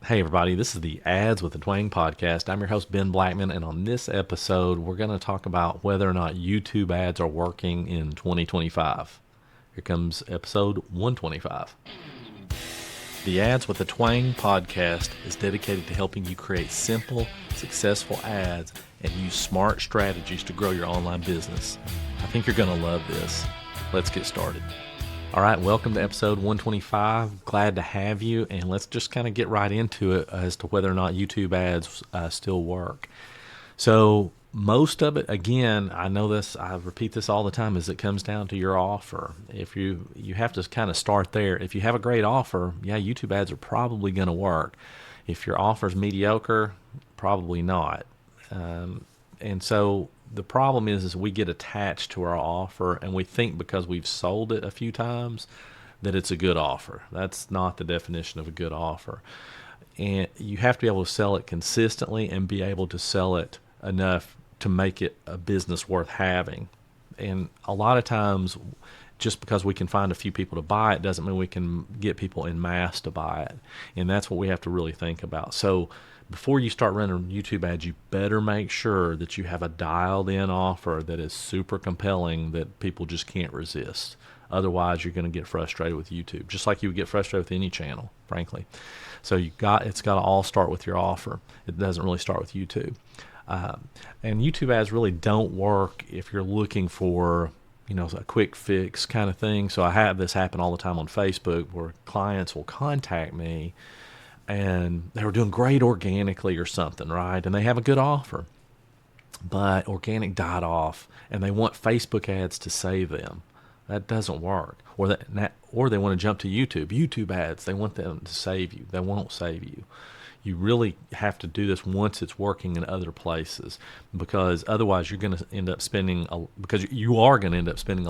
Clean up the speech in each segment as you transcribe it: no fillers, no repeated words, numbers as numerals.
Hey, everybody, this is the Ads with the Twang podcast. I'm your host, Ben Blackman, and on this episode, we're going to talk about whether or not YouTube ads are working in 2025. Here comes episode 125. The Ads with the Twang podcast is dedicated to helping you create simple, successful ads and use smart strategies to grow your online business. I think you're going to love this. Let's get started. All right, welcome to episode 125. Glad to have you, and let's just kind of get right into it as to whether or not YouTube ads still work. So most of it, again, I know this, I repeat this all the time, is it comes down to your offer. If you have to kind of start there. If you have a great offer, yeah, YouTube ads are probably going to work. If your offer is mediocre, probably not. And so the problem is we get attached to our offer and we think because we've sold it a few times that it's a good offer. That's not the definition of a good offer. And you have to be able to sell it consistently and be able to sell it enough to make it a business worth having. And a lot of times, just because we can find a few people to buy it doesn't mean we can get people in mass to buy it. And that's what we have to really think about. So before you start running YouTube ads, you better make sure that you have a dialed in offer that is super compelling that people just can't resist. Otherwise, you're going to get frustrated with YouTube, just like you would get frustrated with any channel, frankly. So it's got to all start with your offer. It doesn't really start with YouTube. And YouTube ads really don't work if you're looking for a quick fix kind of thing. So I have this happen all the time on Facebook where clients will contact me and they were doing great organically or something, right? And they have a good offer, but organic died off and they want Facebook ads to save them. That doesn't work. Or they want to jump to YouTube. YouTube ads, they want them to save you. They won't save you. You really have to do this once it's working in other places, because otherwise you're going to end up spending a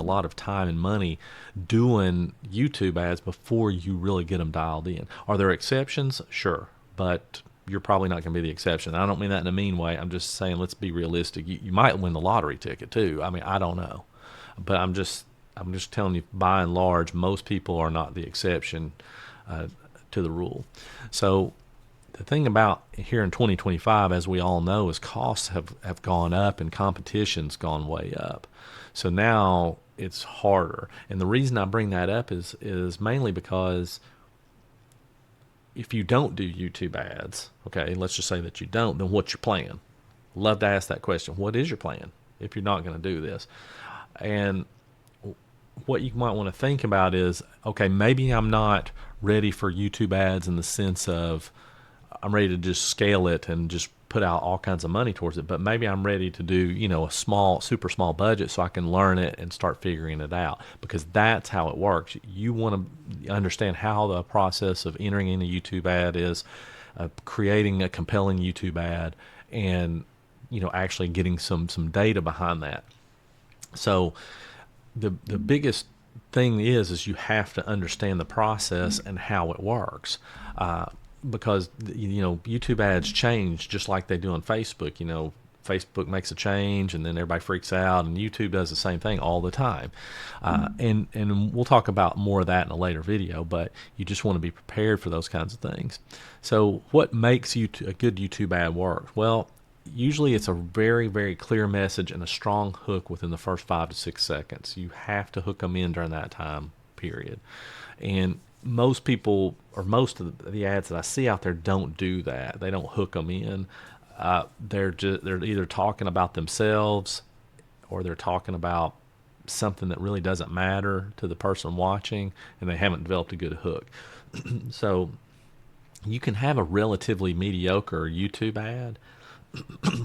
lot of time and money doing YouTube ads before you really get them dialed in. Are there exceptions? Sure, but you're probably not going to be the exception. I don't mean that in a mean way. I'm just saying let's be realistic. You might win the lottery ticket too. I mean, I don't know, but I'm just telling you, by and large, most people are not the exception to the rule. So the thing about here in 2025, as we all know, is costs have gone up and competition's gone way up. So now it's harder. And the reason I bring that up is mainly because if you don't do YouTube ads, okay, let's just say that you don't, then what's your plan? Love to ask that question. What is your plan if you're not going to do this? And what you might want to think about is, okay, maybe I'm not ready for YouTube ads in the sense of I'm ready to just scale it and just put out all kinds of money towards it. But maybe I'm ready to do, a super small budget so I can learn it and start figuring it out, because that's how it works. You want to understand how the process of entering in a YouTube ad is, creating a compelling YouTube ad, and, actually getting some data behind that. So the biggest thing is you have to understand the process and how it works. Because YouTube ads change just like they do on Facebook. Facebook makes a change and then everybody freaks out, and YouTube does the same thing all the time. And we'll talk about more of that in a later video, but you just want to be prepared for those kinds of things. So what makes a good YouTube ad work? Well, usually it's a very, very clear message and a strong hook within the first 5 to 6 seconds. You have to hook them in during that time period. And most people, or most of the ads that I see out there, don't do that. They don't hook them in. They're either talking about themselves, or they're talking about something that really doesn't matter to the person watching, and they haven't developed a good hook. So you can have a relatively mediocre YouTube ad,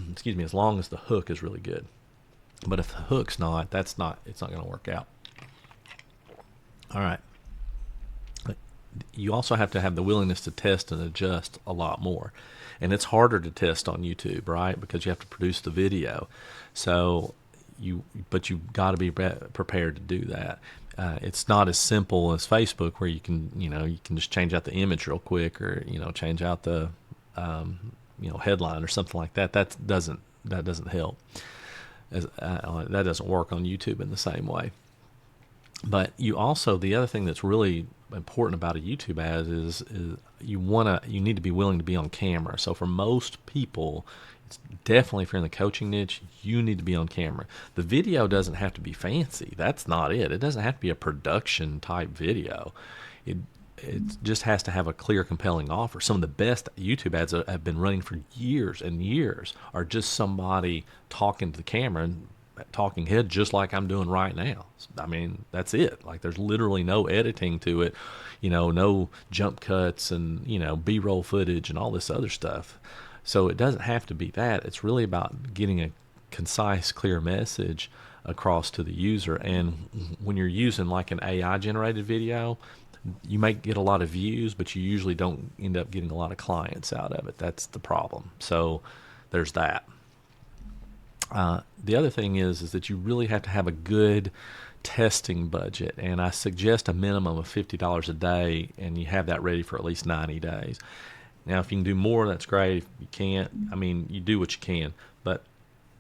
excuse me, as long as the hook is really good. But if the hook's not, it's not going to work out. All right. You also have to have the willingness to test and adjust a lot more. And it's harder to test on YouTube, right? Because you have to produce the video. But you've got to be prepared to do that. It's not as simple as Facebook, where you can just change out the image real quick, or, change out the, headline or something like that. That doesn't help. That doesn't work on YouTube in the same way. But the other thing that's really important about a YouTube ad is you need to be willing to be on camera. So for most people, it's definitely, if you're in the coaching niche, you need to be on camera. The video doesn't have to be fancy. That's not it. It doesn't have to be a production type video. It just has to have a clear, compelling offer. Some of the best YouTube ads that have been running for years and years are just somebody talking to the camera and talking head, just like I'm doing right now. I mean, that's it. Like, there's literally no editing to it, no jump cuts and, B-roll footage and all this other stuff. So it doesn't have to be that. It's really about getting a concise, clear message across to the user. And when you're using like an AI generated video, you might get a lot of views, but you usually don't end up getting a lot of clients out of it. That's the problem. So there's that. The other thing is that you really have to have a good testing budget, and I suggest a minimum of $50 a day, and you have that ready for at least 90 days. Now, if you can do more, that's great. If you can't, you do what you can. But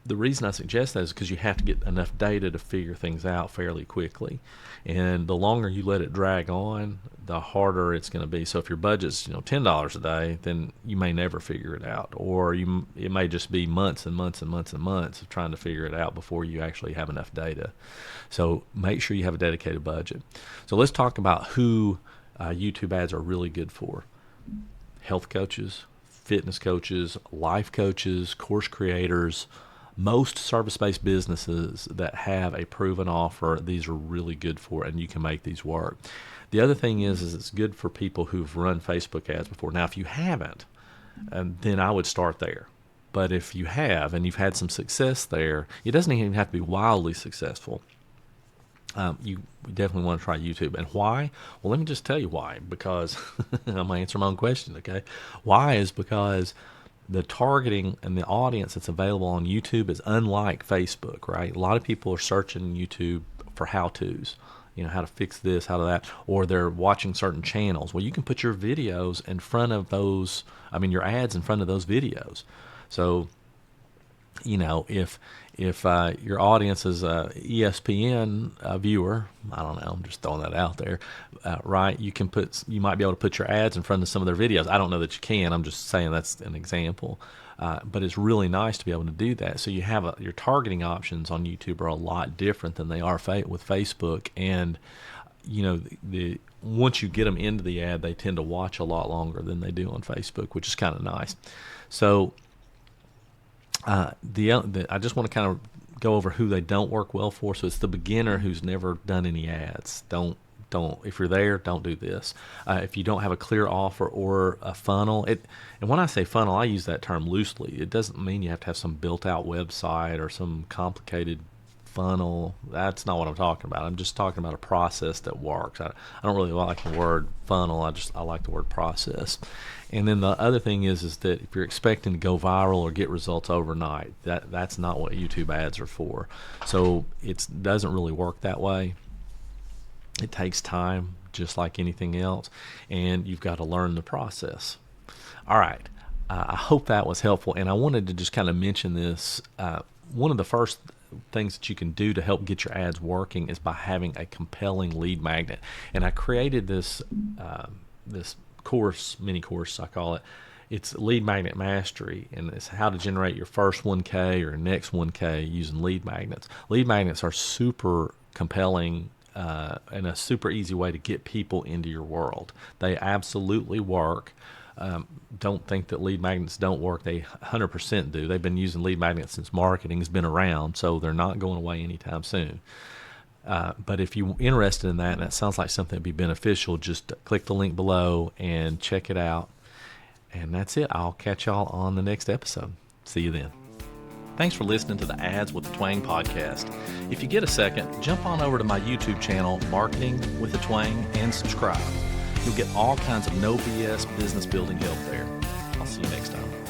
the reason I suggest that is because you have to get enough data to figure things out fairly quickly. And the longer you let it drag on, the harder it's going to be. So if your budget's $10 a day, then you may never figure it out. Or it may just be months and months and months and months of trying to figure it out before you actually have enough data. So make sure you have a dedicated budget. So let's talk about who YouTube ads are really good for. Health coaches, fitness coaches, life coaches, course creators. Most service-based businesses that have a proven offer, these are really good for, and you can make these work. The other thing is it's good for people who've run Facebook ads before. Now, if you haven't, then I would start there. But if you have and you've had some success there, it doesn't even have to be wildly successful. You definitely want to try YouTube. And why? Well, let me just tell you why. Because I'm going to answer my own question, okay? Why is because the targeting and the audience that's available on YouTube is unlike Facebook, right? A lot of people are searching YouTube for how-tos, how to fix this, how to that, or they're watching certain channels. Well, you can put your videos in front of those, your ads in front of those videos. So, if your audience is a ESPN viewer, I don't know, I'm just throwing that out there, right? You might be able to put your ads in front of some of their videos. I don't know that you can. I'm just saying that's an example. But it's really nice to be able to do that. So you have your targeting options on YouTube are a lot different than they are with Facebook. And once you get them into the ad, they tend to watch a lot longer than they do on Facebook, which is kind of nice. So I just want to kind of go over who they don't work well for. So it's the beginner who's never done any ads. Don't if you're there, don't do this. If you don't have a clear offer or a funnel, and when I say funnel, I use that term loosely. It doesn't mean you have to have some built-out website or some complicated funnel. That's not what I'm talking about. I'm just talking about a process that works. I don't really like the word funnel. I like the word process. And then the other thing is that if you're expecting to go viral or get results overnight, that's not what YouTube ads are for. So it doesn't really work that way. It takes time, just like anything else, and you've got to learn the process. All right. I hope that was helpful, and I wanted to just kind of mention this. One of the first things that you can do to help get your ads working is by having a compelling lead magnet. And I created this mini course, I call it. It's Lead Magnet Mastery, and it's how to generate your first 1K or next 1K using lead magnets. Lead magnets are super compelling and a super easy way to get people into your world. They absolutely work. Don't think that lead magnets don't work. They 100% do. They've been using lead magnets since marketing has been around, so they're not going away anytime soon. But if you're interested in that, and that sounds like something that would be beneficial, just click the link below and check it out. And that's it. I'll catch y'all on the next episode. See you then. Thanks for listening to the Ads with the Twang podcast. If you get a second, jump on over to my YouTube channel, Marketing with the Twang, and subscribe. You'll get all kinds of no BS business building help there. I'll see you next time.